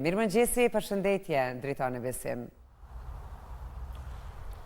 Mirëmëngjesi, përshëndetje, drejtoni Besim.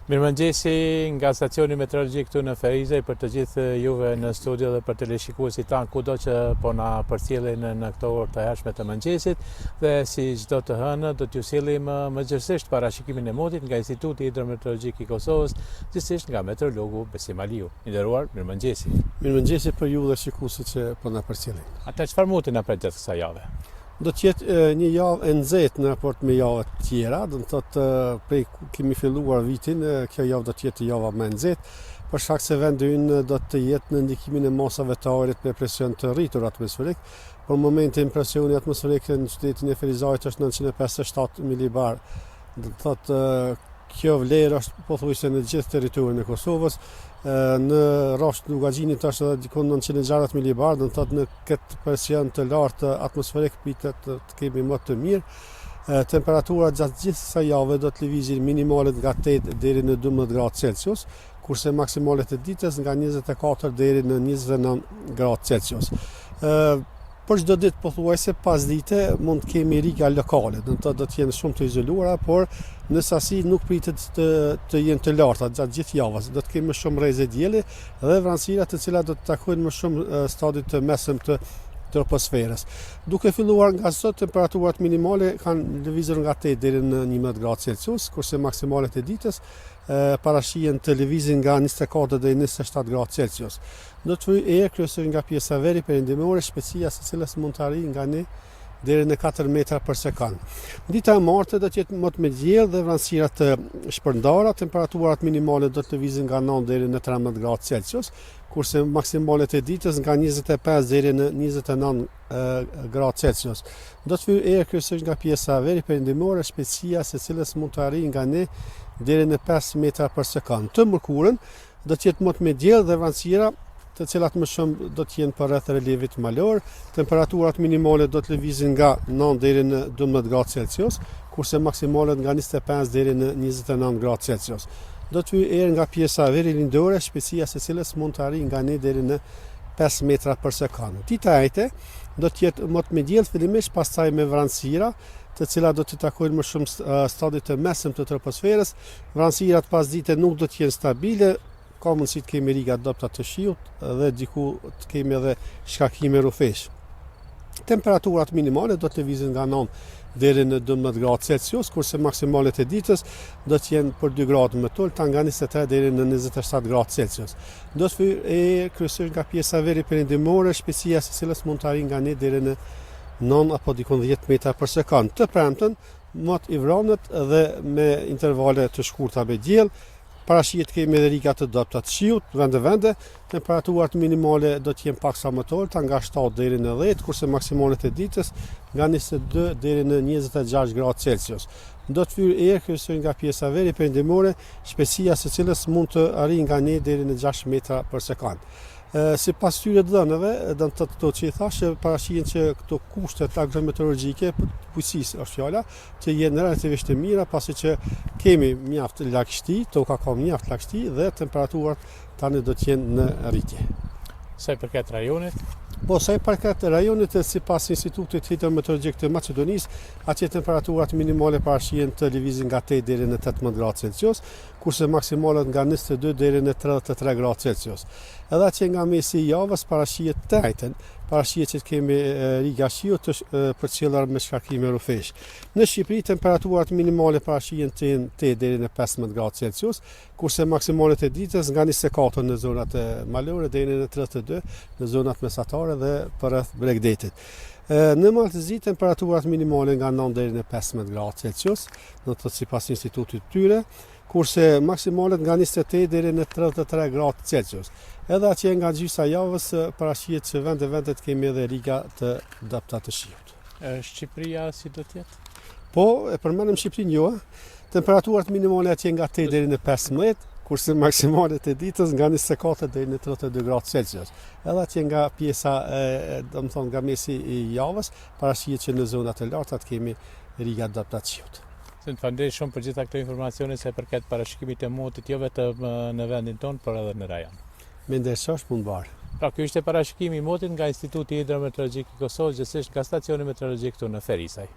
Mirëmëngjesi nga stacioni meteorologjik këtu në Ferizaj për të gjithë juve në studio dhe për teleshikuesit tanë kudo që po na përcjellin në këto orë të hershme të mëngjesit dhe si çdo të hënë do t'ju sjellim mëngjesisht parashikimin e motit nga Instituti Hidrometeorologjik i Kosovës, gjithsesi nga meteorologu Besim Aliu. I nderuar, mirëmëngjesi. Mirëmëngjesi për ju dhe shikuesit që po na përcjellin. Ata çfarë mundi na pret gjatë kësaj jave? Do të jetë një javë e nxehtë në raport me javët tjera, do të thotë prej kemi filluar vitin, kjo javë do të jetë java më e nxehtë, për shkak se vendi ynë do të jetë në ndikimin e masave të ajrit me presion të rritur atmosferik. Për momentin presioni atmosferik në qytetin e Ferizajit është 957 milibar. Do të thotë kjo vlerë është pothuajse në gjithë territorin e Kosovës. Në rrasht Lugagjinit është edhe dikon 960 milibar, do të thotë në këtë presion të lartë atmosferik pritet të kemi më të mirë. Temperatura gjatë gjithë kësaj jave do të lëvizin minimalet nga 8 deri në 12 gradë Celsius, kurse maksimalet e ditës nga 24 deri në 29 gradë Celsius. Për çdo ditë pothuajse pas dite mund të kemi riga lokale, do të jenë shumë të izoluara, por në sasi nuk pritet të jenë të larta gjatë gjithë javës. Do të kemi më shumë rrezë dielli dhe vranësira të cilat do të takojnë më shumë stadit të mesëm të troposferës. Duke filluar nga sot, temperaturat minimale kanë lëvizur nga 8 deri në 11 gradë Celsius, kurse maksimalet e ditës parashihen të lëvizin nga 24 deri në 27 gradë Celsius. Do të vijë erë kryesisht nga pjesa veri perëndimore, shpejtësia së cilës mund të arrijë nga 1 deri në 4 metra për sekond. Dita e martë do të jetë më të diell dhe vranësira të shpërndara, temperaturat minimale do të lëvizin nga 9 deri në 13 gradë Celsius, kurse maksimalet e ditës nga 25 deri në 29 gradë Celsius. Do të vijë erë kryesisht nga pjesa veri perëndimore, shpejtësia së cilës mund të arrijë nga 1 deri në 5 metra për sekond. Të mërkurën do të jetë më të diell dhe vranësira të cilat më shumë do të jenë për rreth relevit malor. Temperaturat minimale do të lëvizin nga 9 deri në 12 gradë Celsius, kurse maksimalet nga 25 deri në 29 gradë Celsius. Do të vijë erë nga pjesa veri lindore, shpejtësia së cilës mund të arrijë nga 1 deri në 5 metra për sekond. Dita e ejte do të jetë më të diell fillimisht, pastaj me vranësira të cilat do të takojnë më shumë stadit të mesëm të troposferës. Vranësirat pas dite nuk do të jenë stabile, ka mundësi të kemi riga dopta të shiut dhe diku të kemi edhe shkakime rrufesh. Temperaturat minimale do të lëvizin nga 9 deri në 12 gradë Celsius, kurse maksimalet e ditës do të jenë për 2 gradë më të ulta nga 23 deri në 27 gradë Celsius. Do të vijë kryesisht nga pjesa veri perëndimore, shpejtësia së cilës mund të arrijë nga 1 deri në 9 apo dikon 10 metra për sekond. Të premten, mot i vranet dhe me intervale të shkurta me diell. Parashihet kemi edhe riga të dobta të shiut, vende, temperaturat minimale do të jenë paksa më të ulta nga 7 deri në 10, kurse maksimalet e ditës nga 22 deri në 26 gradë Celsius. Do të vijë erë kryesisht nga pjesa veri perëndimore, shpejtësia së cilës mund të arrijë nga 1 deri në 6 metra për sekond. Sipas këtyre dhënave, do të thotë që i thashë, parashihen që këto kushtet agrometeorologjike, bujqësisë është fjala, të jenë relativisht të mira, pasi që kemi mjaft lagështi, toka ka mjaft lagështi dhe temperaturat tani do të jenë në rritje. Sa i përket rajonit? Po, sa i përket rajonit, sipas Institutit Hidrometeorologjik të Maqedonisë, atje temperaturat minimale parashihen të lëvizin nga 8 deri në 18 gradë Celsius, kurse maksimalet nga 22 deri në 33 gradë Celsius. Edhe atje nga mesi i javës parashihet të njëjtën, parashihet që kemi riga shiut të përcjelluar me shkarkime rrufesh. Në Shqipëri temperaturat minimale parashihen të jenë 8 deri në 15 gradë Celsius, kurse maksimalet e ditës nga 24 në zonat e malore deri në 32 në zonat mesatare dhe përreth Bregdetit. Në Maltëzi temperaturat minimale nga 9 deri në 15 gradë Celsius, do të thotë sipas institutit të tyre, kurse maksimalet nga 28 deri në 33 gradë Celsius. Edhe atje nga gjysa javës parashihet që vende kemi edhe riga të dobta të shiut. Shqipëria si do të jetë? Po, e përmendëm Shqipërinë jo. Temperaturat minimale atje nga 8 deri në 15, kurse maksimalet e ditës nga 24 deri në 32 gradë Celsius. Edhe atje nga pjesa, domethënë nga mesi i javës, parashihet që në zonat e larta kemi riga dobta të shiut. Të falenderoj shumë për gjitha këto informacione sa i përket parashikimit të motit jo vetëm në vendin tonë, por edhe në rajon. Me ndershosh mund barë. Pra, ky ishte parashikimi i motit nga Instituti Hidrometeorologjik i Kosovës, gjithsesi nga stacioni meteorologjik këtu në Ferizaj.